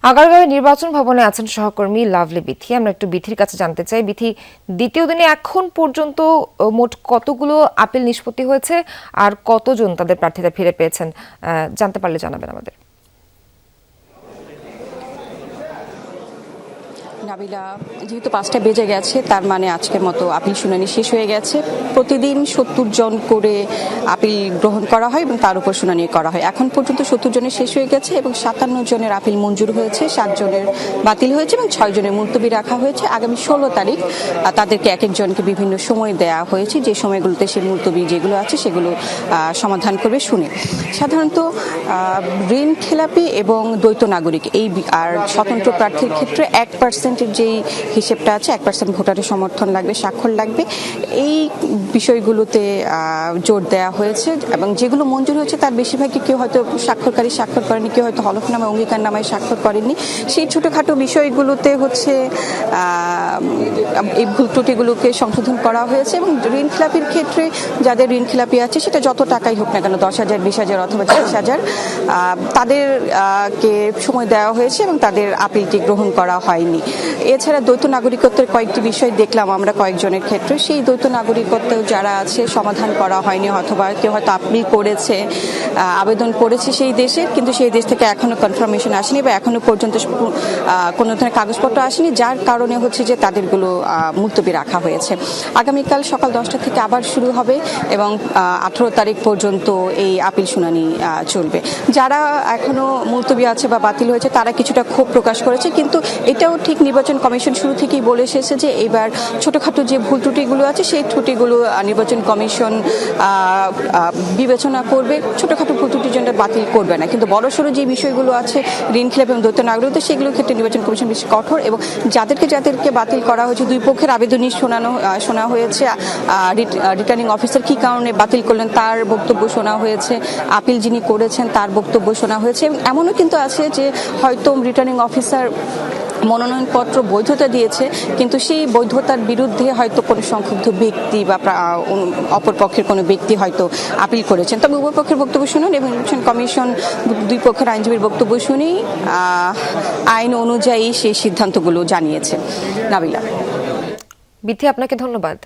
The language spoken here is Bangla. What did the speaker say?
আগারগাঁওয়ে নির্বাচন ভবনে আছেন সহকর্মী লাভলি বিথি। আমরা একটু বিথির কাছে জানতে চাই, বিথি, দ্বিতীয় দিনে এখন পর্যন্ত মোট কতগুলো আপিল নিষ্পত্তি হয়েছে আর কতজন তাদের প্রার্থিতা ফিরে পেয়েছেন, জানতে পারলে জানাবেন আমাদের। নাবিলা, যেহেতু 5টা বেজে গেছে, তার মানে আজকের মতো আপিল শুনানি শেষ হয়ে গেছে। প্রতিদিন 70 জন করে আপিল গ্রহণ করা হয় এবং তার উপর শুনানি করা হয়। এখন পর্যন্ত 70 জনের শেষ হয়ে গেছে এবং 57 জনের আপিল মঞ্জুর হয়েছে, 7 জনের বাতিল হয়েছে এবং 6 জনের মুলতবি রাখা হয়েছে। আগামী 16 তারিখ তাদেরকে এক একজনকে বিভিন্ন সময় দেওয়া হয়েছে, যে সময়গুলোতে সেই মুলতবি যেগুলো আছে সেগুলো সমাধান করবে শুনে। সাধারণত ঋণ খেলাপি এবং দ্বৈত নাগরিক এই আর স্বতন্ত্র প্রার্থীর ক্ষেত্রে 1% যেই হিসেবটা আছে, 1% ভোটারের সমর্থন লাগবে, স্বাক্ষর লাগবে। এই বিষয়গুলোতে জোর দেওয়া হয়েছে এবং যেগুলো মঞ্জুর হয়েছে তার বেশিরভাগই কেউ হয়তো স্বাক্ষরকারী স্বাক্ষর করেনি, কেউ হয়তো হলফনামা অঙ্গীকার নামায় স্বাক্ষর করেননি। সেই ছোটখাটো বিষয়গুলোতে হচ্ছে এই ভুল ত্রুটিগুলোকে সংশোধন করা হয়েছে এবং ঋণ খেলাপির ক্ষেত্রে যাদের ঋণ খেলাপি আছে, সেটা যত টাকাই হোক না কেন, 10,000, 20,000 অথবা 40,000, তাদেরকে সময় দেওয়া হয়েছে এবং তাদের আপিলটি গ্রহণ করা হয়নি। এছাড়া দ্বৈত নাগরিকত্বের কয়েকটি বিষয় দেখলাম আমরা কয়েকজনের ক্ষেত্রে। সেই দ্বৈত নাগরিকত্ব যারা আছে সমাধান করা হয়নি, অথবা কেউ হয়তো আপিল করেছে, আবেদন করেছে সেই দেশের, কিন্তু সেই দেশ থেকে এখনো কনফার্মেশন আসেনি বা এখনো পর্যন্ত কোনো ধরনের কাগজপত্র আসেনি, যার কারণে হচ্ছে যে তাদেরগুলো মুলতবি রাখা হয়েছে। আগামীকাল সকাল 10টা থেকে আবার শুরু হবে এবং 18 তারিখ পর্যন্ত এই আপিল শুনানি চলবে। যারা এখনো মুলতবি আছে বা বাতিল হয়েছে তারা কিছুটা ক্ষোভ প্রকাশ করেছে, কিন্তু এটাও ঠিক নির্বাচন কমিশন শুরু থেকেই বলে এসেছে যে এবার ছোটখাটো যে ভুল ত্রুটিগুলো আছে সেই ত্রুটিগুলো নির্বাচন কমিশন বিবেচনা করবে, ছোটখাটো ভুল ত্রুটির জন্য বাতিল করবে না। কিন্তু বড়সড় যে বিষয়গুলো আছে ঋণ খেলাপি এবং দ্বৈত নাগরিকত্ব, সেগুলোর ক্ষেত্রে নির্বাচন কমিশন বেশি কঠোর এবং যাদেরকে বাতিল করা হয়েছে দুই পক্ষের আবেদনই শোনা হয়েছে। রিটার্নিং অফিসার কি কারণে বাতিল করলেন তার বক্তব্য শোনা হয়েছে, আপিল যিনি করেছেন তার বক্তব্য শোনা হয়েছে এবং এমনও কিন্তু আছে যে হয়তো রিটার্নিং অফিসার মনোনয়নপত্র বৈধতা দিয়েছে, কিন্তু সেই বৈধতার বিরুদ্ধে হয়তো কোনো সংক্ষুব্ধ ব্যক্তি বা অপর পক্ষের কোনো ব্যক্তি হয়তো আপিল করেছেন। তবে উভয় পক্ষের বক্তব্য শুনুন এবং নির্বাচন কমিশন দুই পক্ষের আইনজীবীর বক্তব্য শুনেই আইন অনুযায়ী সেই সিদ্ধান্তগুলো জানিয়েছে। নাবিলা, বিথি, আপনাকে ধন্যবাদ।